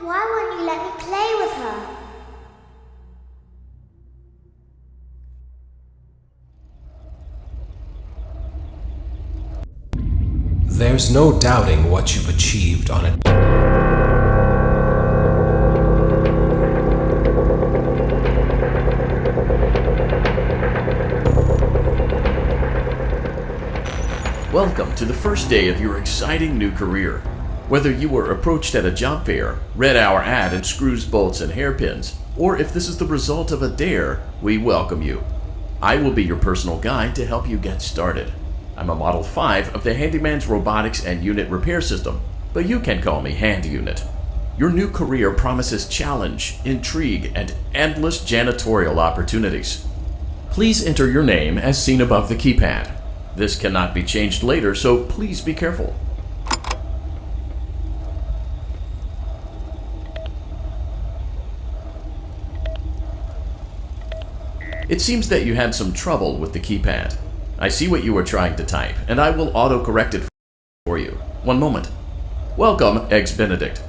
Why won't you let me play with her? There's no doubting what you've achieved on it. Welcome to the first day of your exciting new career. Whether you were approached at a job fair, read our ad in screws, bolts, and hairpins, or if this is the result of a dare, we welcome you. I will be your personal guide to help you get started. I'm a Model 5 of the Handyman's Robotics and Unit Repair System, but you can call me Hand Unit. Your new career promises challenge, intrigue, and endless janitorial opportunities. Please enter your name as seen above the keypad. This cannot be changed later, so please be careful. It seems that you had some trouble with the keypad. I see what you were trying to type, and I will auto-correct it for you. One moment. Welcome, Eggs Benedict.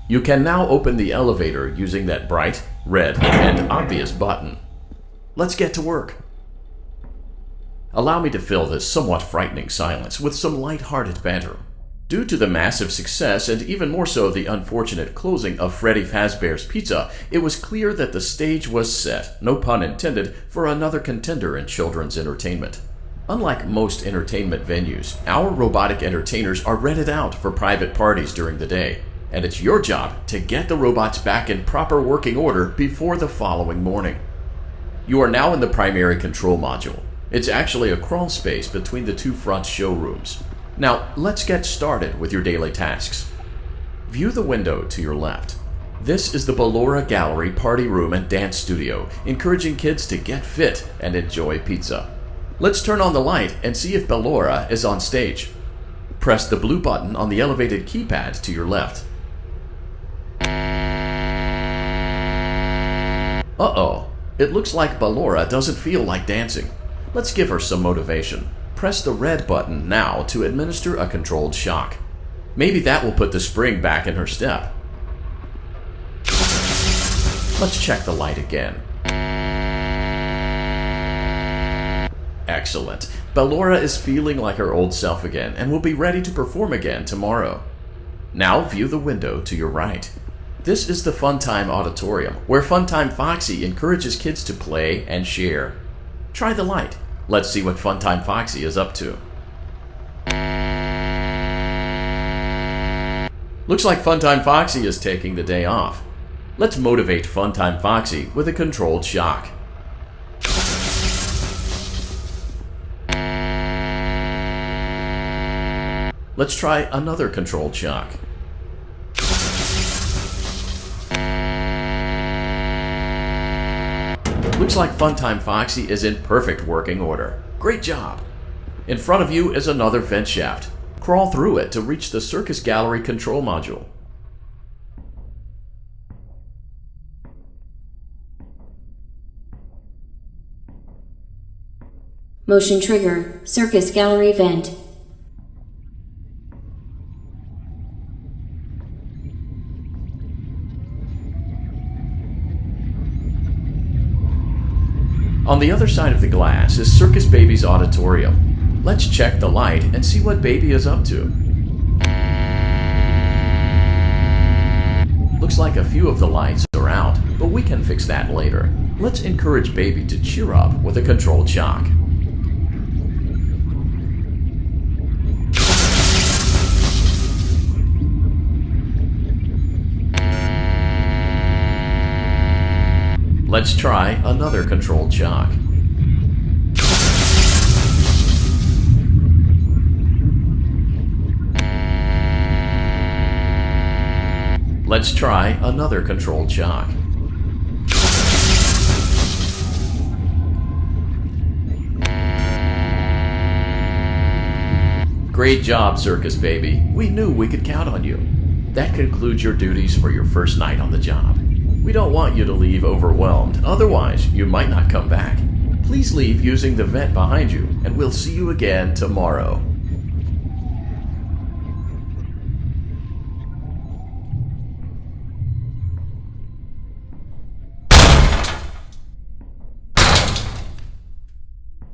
You can now open the elevator using that bright, red, and obvious button. Let's get to work. Allow me to fill this somewhat frightening silence with some light-hearted banter. Due to the massive success, and even more so the unfortunate closing of Freddy Fazbear's Pizza, it was clear that the stage was set, no pun intended, for another contender in children's entertainment. Unlike most entertainment venues, our robotic entertainers are rented out for private parties during the day. And it's your job to get the robots back in proper working order before the following morning. You are now in the primary control module. It's actually a crawl space between the two front showrooms. Now, let's get started with your daily tasks. View the window to your left. This is the Ballora Gallery Party Room and Dance Studio, encouraging kids to get fit and enjoy pizza. Let's turn on the light and see if Ballora is on stage. Press the blue button on the elevated keypad to your left. Uh-oh, it looks like Ballora doesn't feel like dancing. Let's give her some motivation. Press the red button now to administer a controlled shock. Maybe that will put the spring back in her step. Let's check the light again. Excellent. Ballora is feeling like her old self again and will be ready to perform again tomorrow. Now view the window to your right. This is the Funtime Auditorium, where Funtime Foxy encourages kids to play and share. Try the light. Let's see what Funtime Foxy is up to. Looks like Funtime Foxy is taking the day off. Let's motivate Funtime Foxy with a controlled shock. Let's try another controlled shock. Looks like Funtime Foxy is in perfect working order. Great job! In front of you is another vent shaft. Crawl through it to reach the Circus Gallery control module. Motion trigger, Circus Gallery vent. On the other side of the glass is Circus Baby's auditorium. Let's check the light and see what Baby is up to. Looks like a few of the lights are out, but we can fix that later. Let's encourage Baby to cheer up with a controlled shock. Let's try another controlled shock. Let's try another controlled shock. Great job, Circus Baby. We knew we could count on you. That concludes your duties for your first night on the job. We don't want you to leave overwhelmed, otherwise you might not come back. Please leave using the vent behind you, and we'll see you again tomorrow.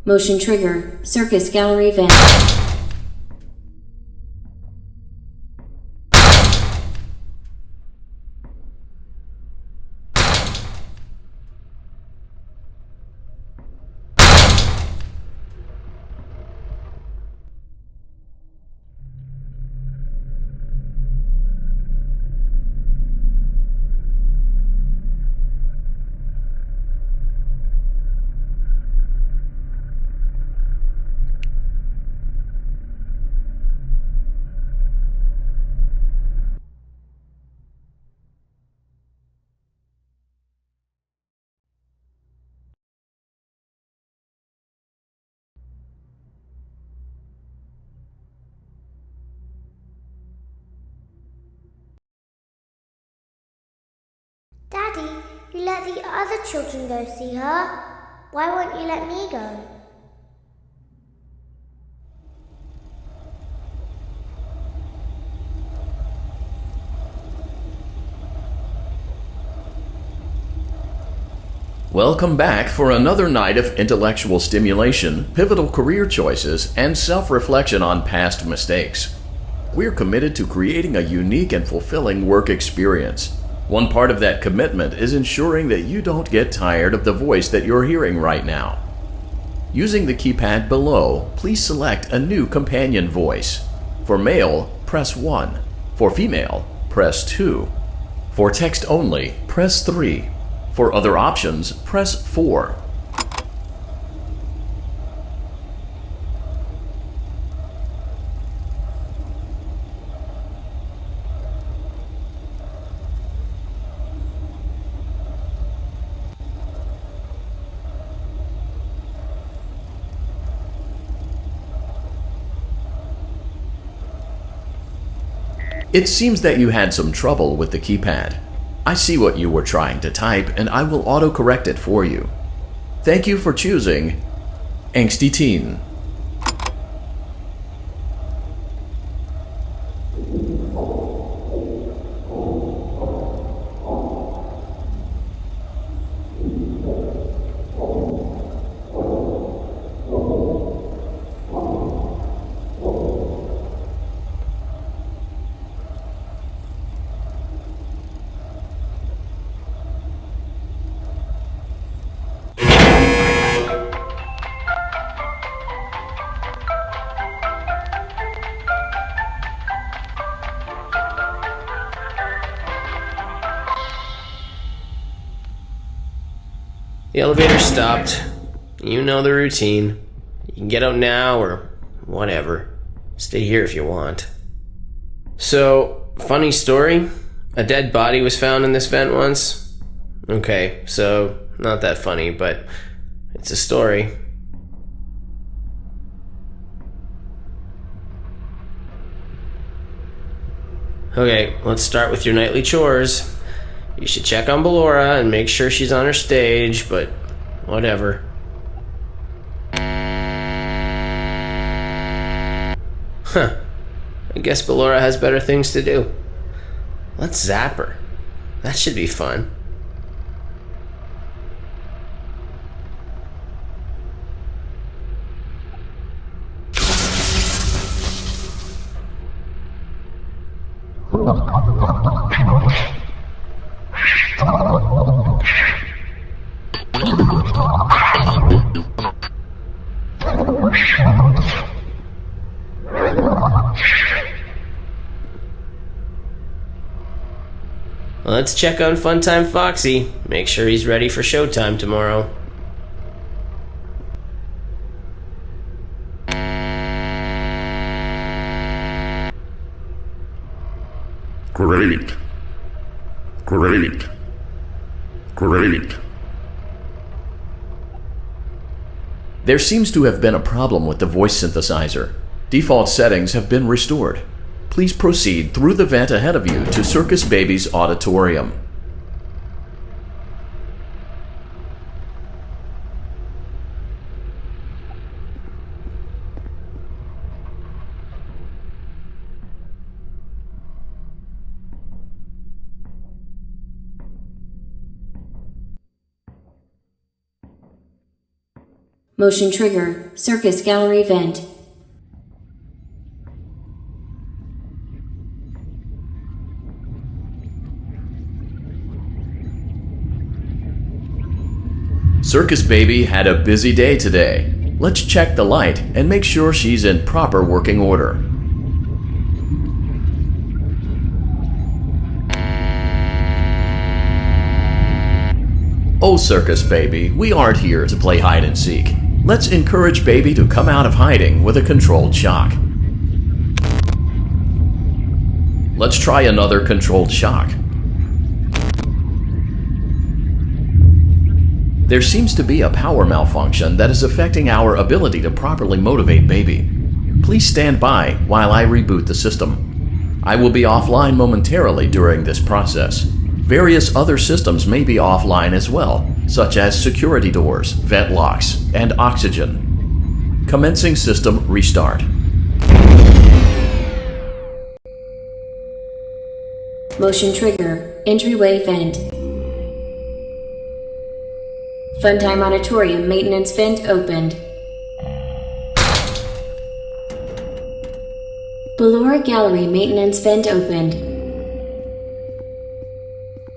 Motion trigger. Circus gallery vent. Daddy, you let the other children go see her. Why won't you let me go? Welcome back for another night of intellectual stimulation, pivotal career choices, and self-reflection on past mistakes. We're committed to creating a unique and fulfilling work experience. One part of that commitment is ensuring that you don't get tired of the voice that you're hearing right now. Using the keypad below, please select a new companion voice. For male, press 1. For female, press 2. For text only, press 3. For other options, press 4. It seems that you had some trouble with the keypad. I see what you were trying to type, and I will auto-correct it for you. Thank you for choosing Angsty Teen. The elevator stopped. You know the routine. You can get out now or whatever. Stay here if you want. So, funny story. A dead body was found in this vent once. Okay, so not that funny, but it's a story. Okay, let's start with your nightly chores. You should check on Ballora and make sure she's on her stage, but whatever. Huh. I guess Ballora has better things to do. Let's zap her. That should be fun. Let's check on Funtime Foxy. Make sure he's ready for showtime tomorrow. Great. Great. Great. There seems to have been a problem with the voice synthesizer. Default settings have been restored. Please proceed through the vent ahead of you to Circus Baby's auditorium. Motion trigger. Circus gallery vent. Circus Baby had a busy day today. Let's check the light and make sure she's in proper working order. Oh, Circus Baby, we aren't here to play hide and seek. Let's encourage Baby to come out of hiding with a controlled shock. Let's try another controlled shock. There seems to be a power malfunction that is affecting our ability to properly motivate Baby. Please stand by while I reboot the system. I will be offline momentarily during this process. Various other systems may be offline as well, such as security doors, vent locks, and oxygen. Commencing system restart. Motion trigger. Entryway vent. Funtime Auditorium maintenance vent opened. Ballora Gallery maintenance vent opened.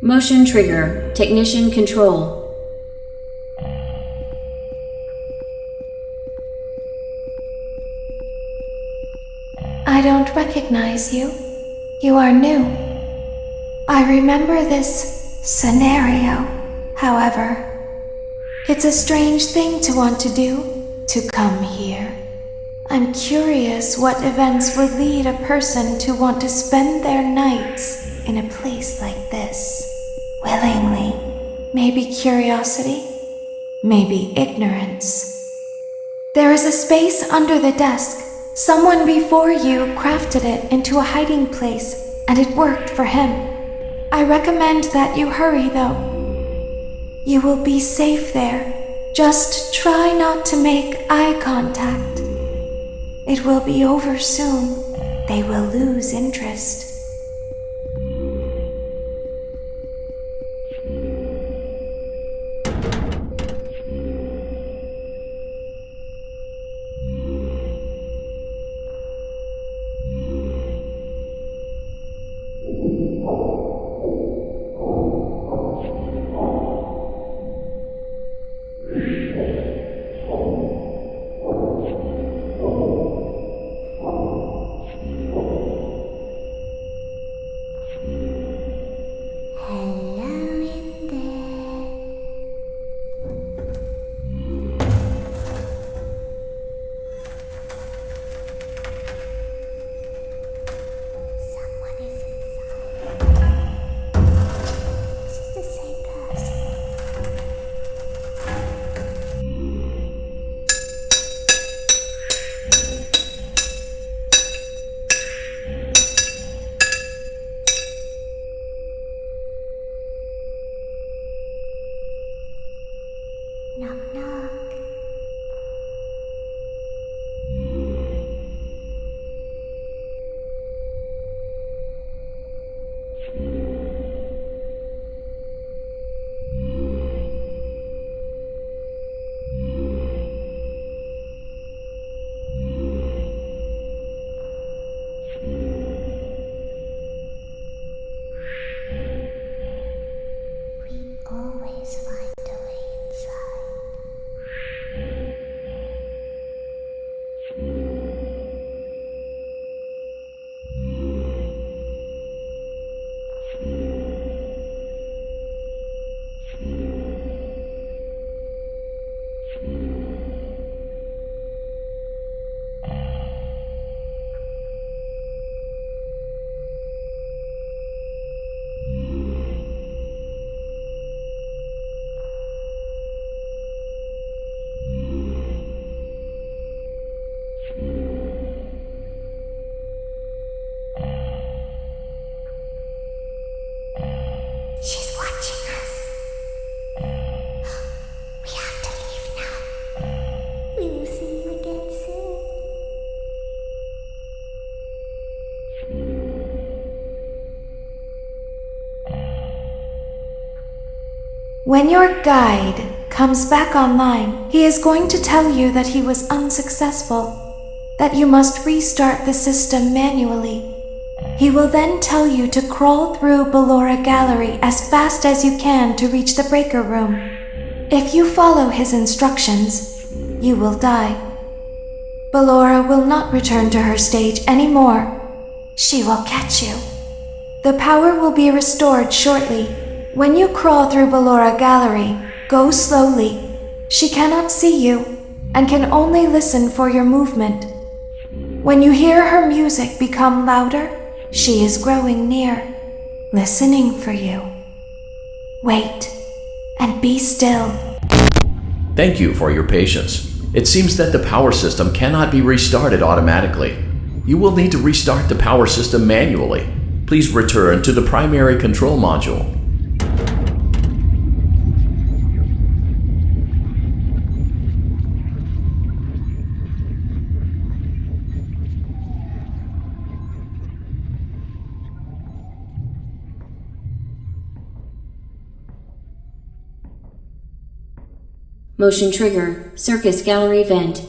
Motion trigger. Technician control. I don't recognize you. You are new. I remember this scenario, however. It's a strange thing to want to do, to come here. I'm curious what events would lead a person to want to spend their nights in a place like this. Willingly. Maybe curiosity, maybe ignorance. There is a space under the desk. Someone before you crafted it into a hiding place, and it worked for him. I recommend that you hurry, though. You will be safe there. Just try not to make eye contact. It will be over soon. They will lose interest. Knock, knock. We always find a way inside. When your guide comes back online, he is going to tell you that he was unsuccessful, that you must restart the system manually. He will then tell you to crawl through Ballora Gallery as fast as you can to reach the breaker room. If you follow his instructions, you will die. Ballora will not return to her stage anymore. She will catch you. The power will be restored shortly. When you crawl through Ballora Gallery, go slowly. She cannot see you and can only listen for your movement. When you hear her music become louder, she is growing near, listening for you. Wait and be still. Thank you for your patience. It seems that the power system cannot be restarted automatically. You will need to restart the power system manually. Please return to the primary control module. Motion trigger, circus gallery vent.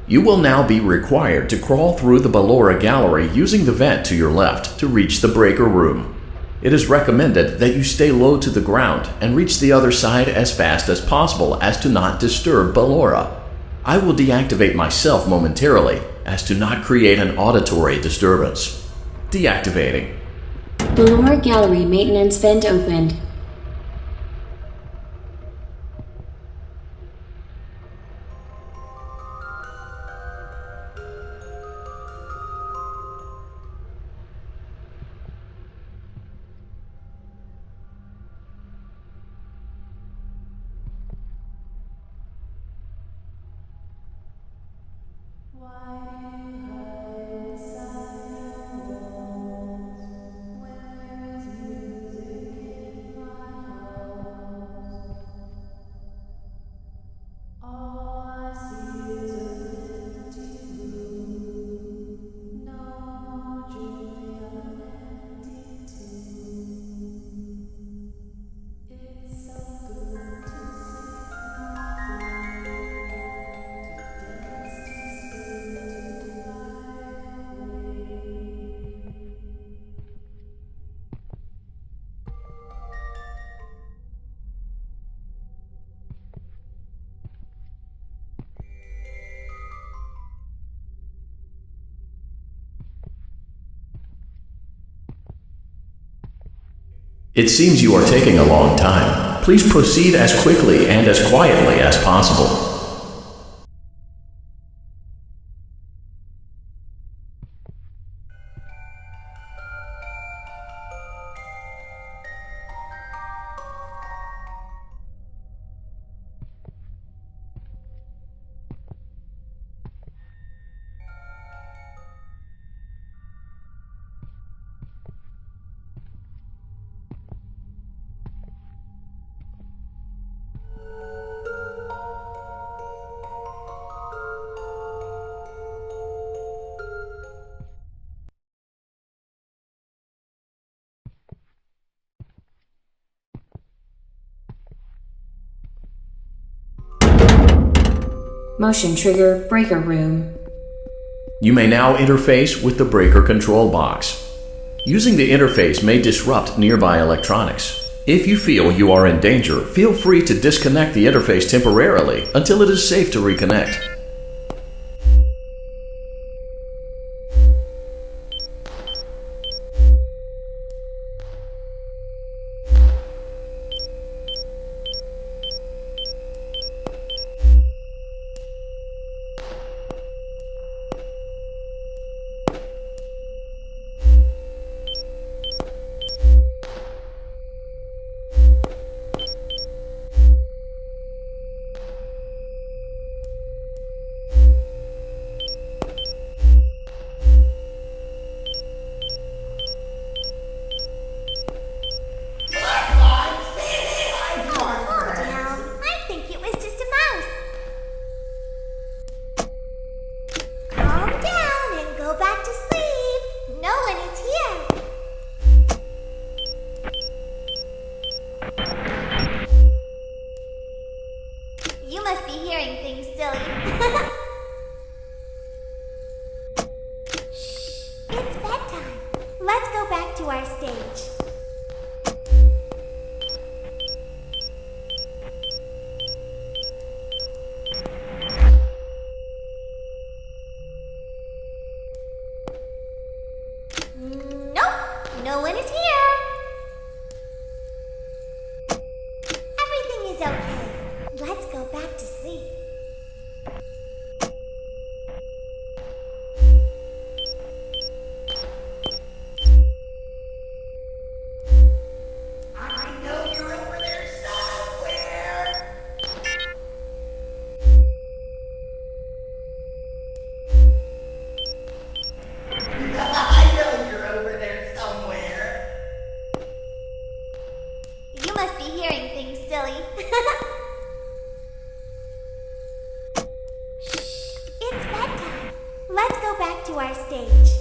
You will now be required to crawl through the Ballora Gallery using the vent to your left to reach the breaker room. It is recommended that you stay low to the ground and reach the other side as fast as possible as to not disturb Ballora. I will deactivate myself momentarily as to not create an auditory disturbance. Deactivating. Ballora Gallery maintenance vent opened. It seems you are taking a long time. Please proceed as quickly and as quietly as possible. Motion trigger, breaker room. You may now interface with the breaker control box. Using the interface may disrupt nearby electronics. If you feel you are in danger, feel free to disconnect the interface temporarily until it is safe to reconnect. to our stage.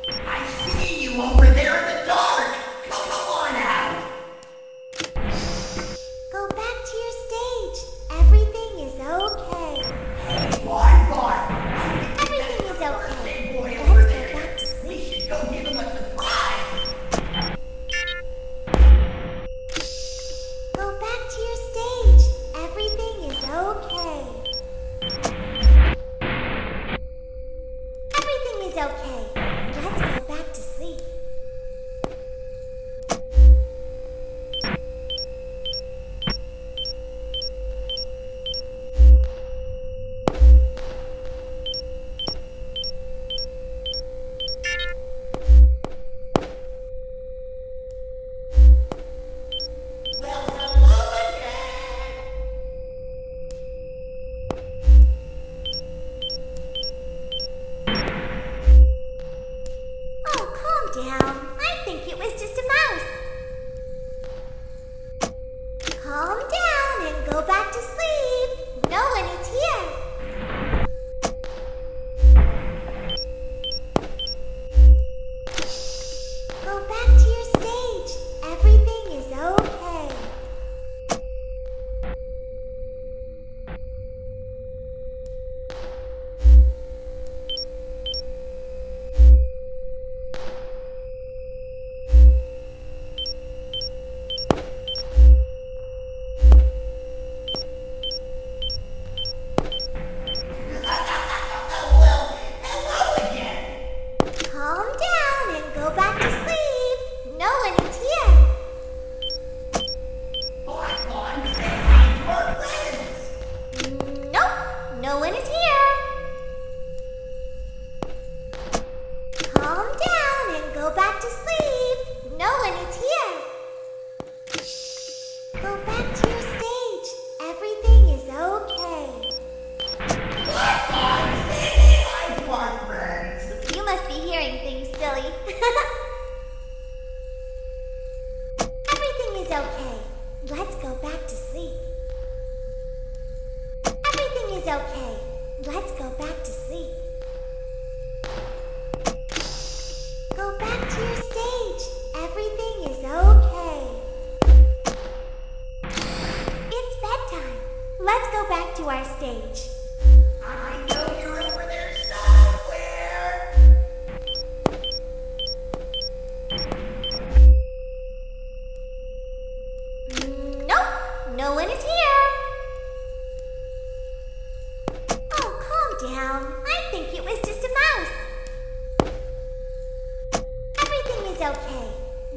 I see you over there in the dark. Come on out. Go back to your stage. Everything is okay. What? Everything is okay. Big boy Let's over go there. back to We sleep. should go give him a surprise. Go back to your stage. Everything is okay. Everything is okay. Let's go back to sleep. Well, hello again. Oh, calm down. I think it was just a mouse. Calm down and go back to sleep. No one is here. Go back to your stage. Everything is okay. Well, hello again. Calm down and go back to sleep. No one is here. Blackbond, say hi to our friends. Nope, no one is here. Calm down and go back to sleep. No one is here. Go back to your stage. Everything is okay. Blackbond, say hi to our friends. You must be hearing things, silly. Everything is okay. Let's go back to sleep. Everything is okay. Let's go back to sleep. Go back to your stage. Everything is okay. It's bedtime. Let's go back to our stage. I know you're over there somewhere. Nope, no one is here. Oh, calm down. I think it was just a mouse. Everything is okay.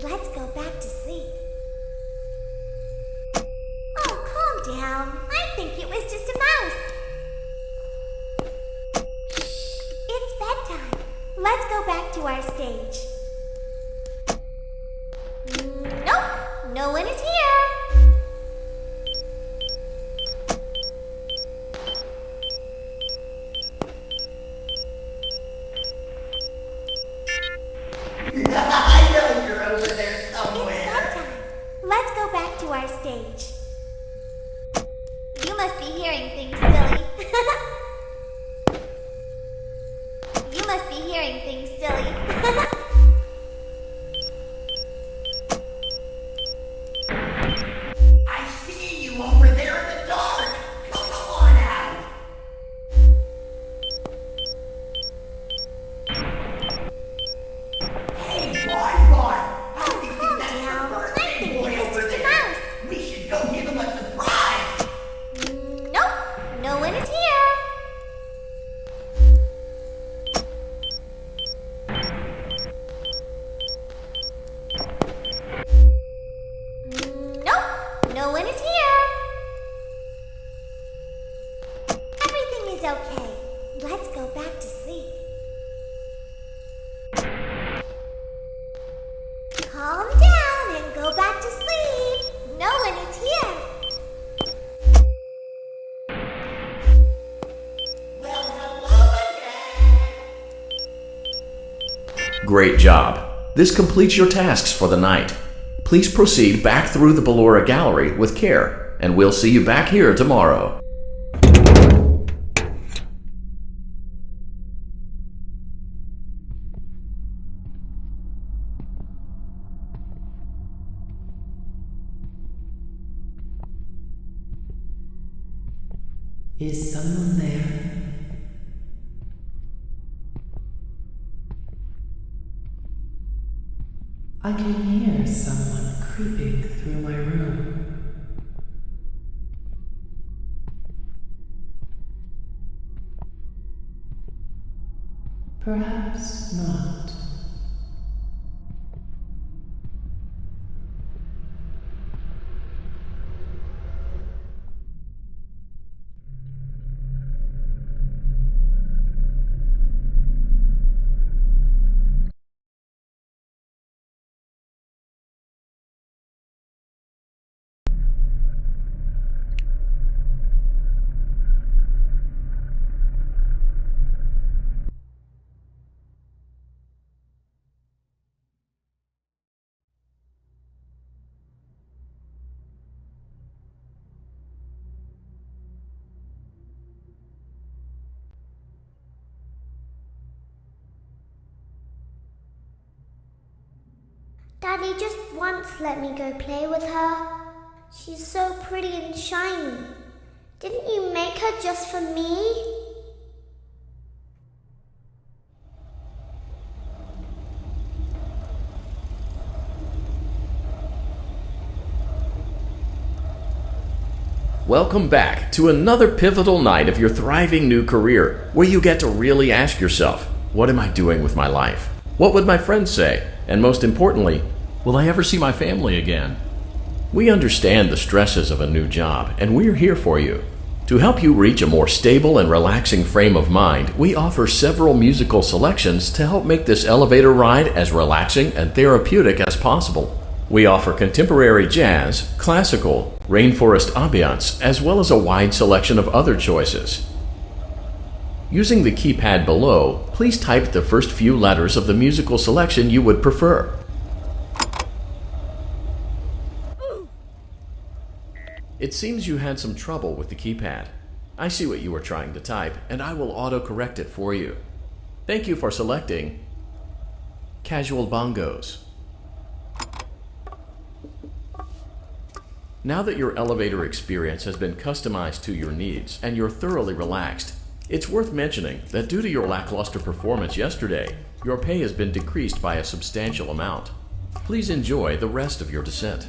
Let's go back to sleep. Oh, calm down. I think it was just a mouse. It's bedtime. Let's go back to our stage. Nope, no one is here. I know you're over there It's somewhere. bedtime. Let's go back to our stage. You must be hearing things, silly. You must be hearing things, silly. I see you over there in the dark. Come on out. Hey, Blackbond, how do you think Calm that's down. the I birthday think boy it was over just a there? mouse. We should go give him a surprise. Nope, no one is here. Nope, no one is here. Everything is okay. Let's go back to sleep. Calm down and go back to sleep. No one is here. Well, hello again. Great job. This completes your tasks for the night. Please proceed back through the Ballora Gallery with care, and we'll see you back here tomorrow. Is someone there? I can hear someone creeping through my room. Perhaps not. Daddy just once let me go play with her. She's so pretty and shiny. Didn't you make her just for me? Welcome back to another pivotal night of your thriving new career, where you get to really ask yourself, what am I doing with my life? What would my friends say? And most importantly, will I ever see my family again? We understand the stresses of a new job, and we're here for you. To help you reach a more stable and relaxing frame of mind, we offer several musical selections to help make this elevator ride as relaxing and therapeutic as possible. We offer contemporary jazz, classical, rainforest ambiance, as well as a wide selection of other choices. Using the keypad below, please type the first few letters of the musical selection you would prefer. It seems you had some trouble with the keypad. I see what you were trying to type, and I will auto-correct it for you. Thank you for selecting Casual Bongos. Now that your elevator experience has been customized to your needs and you're thoroughly relaxed, it's worth mentioning that due to your lackluster performance yesterday, your pay has been decreased by a substantial amount. Please enjoy the rest of your descent.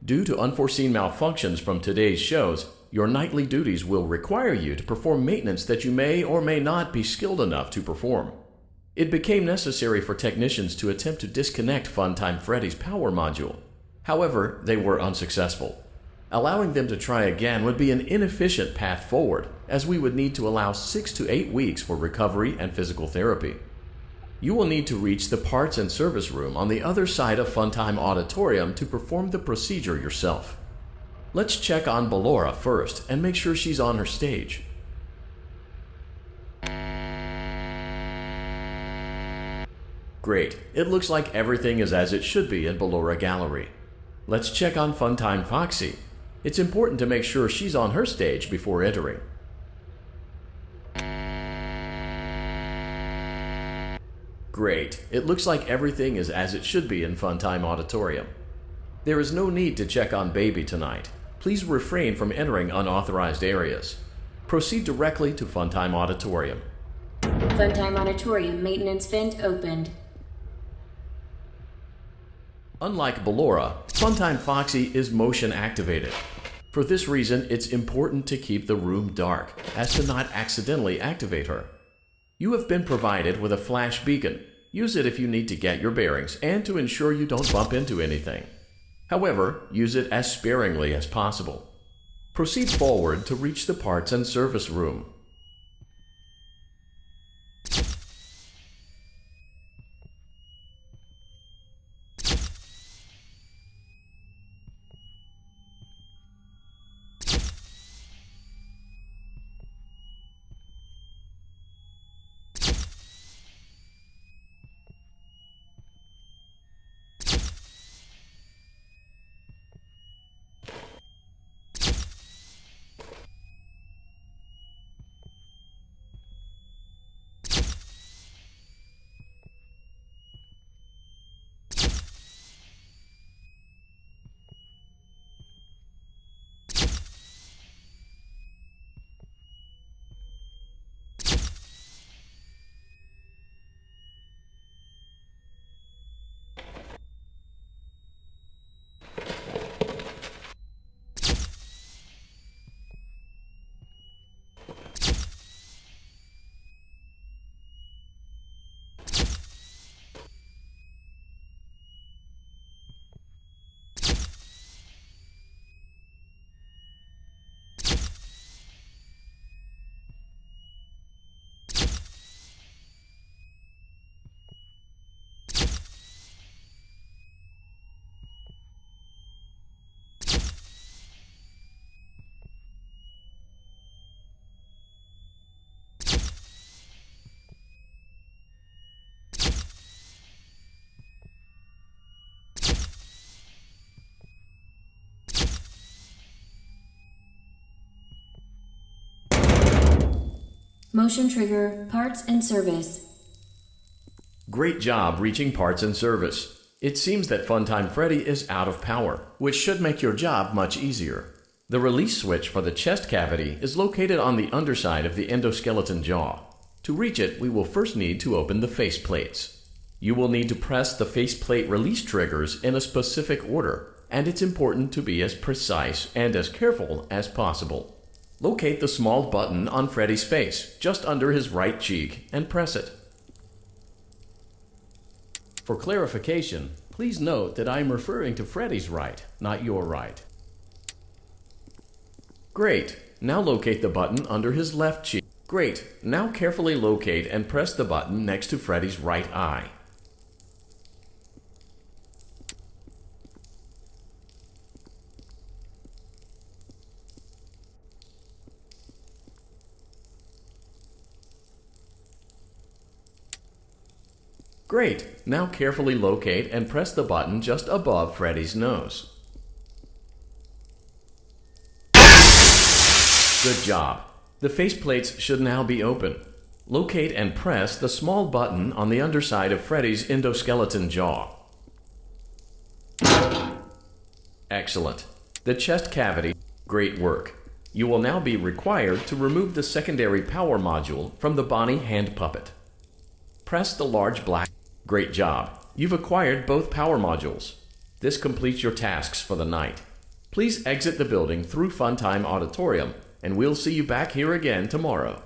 Due to unforeseen malfunctions from today's shows, your nightly duties will require you to perform maintenance that you may or may not be skilled enough to perform. It became necessary for technicians to attempt to disconnect Funtime Freddy's power module. However, they were unsuccessful. Allowing them to try again would be an inefficient path forward, as we would need to allow 6 to 8 weeks for recovery and physical therapy. You will need to reach the parts and service room on the other side of Funtime Auditorium to perform the procedure yourself. Let's check on Ballora first and make sure she's on her stage. Great, it looks like everything is as it should be in Ballora Gallery. Let's check on Funtime Foxy. It's important to make sure she's on her stage before entering. Great. It looks like everything is as it should be in Funtime Auditorium. There is no need to check on Baby tonight. Please refrain from entering unauthorized areas. Proceed directly to Funtime Auditorium. Funtime Auditorium maintenance vent opened. Unlike Ballora, Funtime Foxy is motion activated. For this reason, it's important to keep the room dark, as to not accidentally activate her. You have been provided with a flash beacon. Use it if you need to get your bearings and to ensure you don't bump into anything. However, use it as sparingly as possible. Proceed forward to reach the parts and service room. Motion trigger, parts and service. Great job reaching parts and service. It seems that Funtime Freddy is out of power, which should make your job much easier. The release switch for the chest cavity is located on the underside of the endoskeleton jaw. To reach it, we will first need to open the face plates. You will need to press the faceplate release triggers in a specific order, and it's important to be as precise and as careful as possible. Locate the small button on Freddy's face, just under his right cheek, and press it. For clarification, please note that I am referring to Freddy's right, not your right. Great. Now locate the button under his left cheek. Great. Now carefully locate and press the button next to Freddy's right eye. Great! Now carefully locate and press the button just above Freddy's nose. Good job! The faceplates should now be open. Locate and press the small button on the underside of Freddy's endoskeleton jaw. Excellent. The chest cavity. Great work. You will now be required to remove the secondary power module from the Bonnie hand puppet. Press the large black. Great job. You've acquired both power modules. This completes your tasks for the night. Please exit the building through Funtime Auditorium, and we'll see you back here again tomorrow.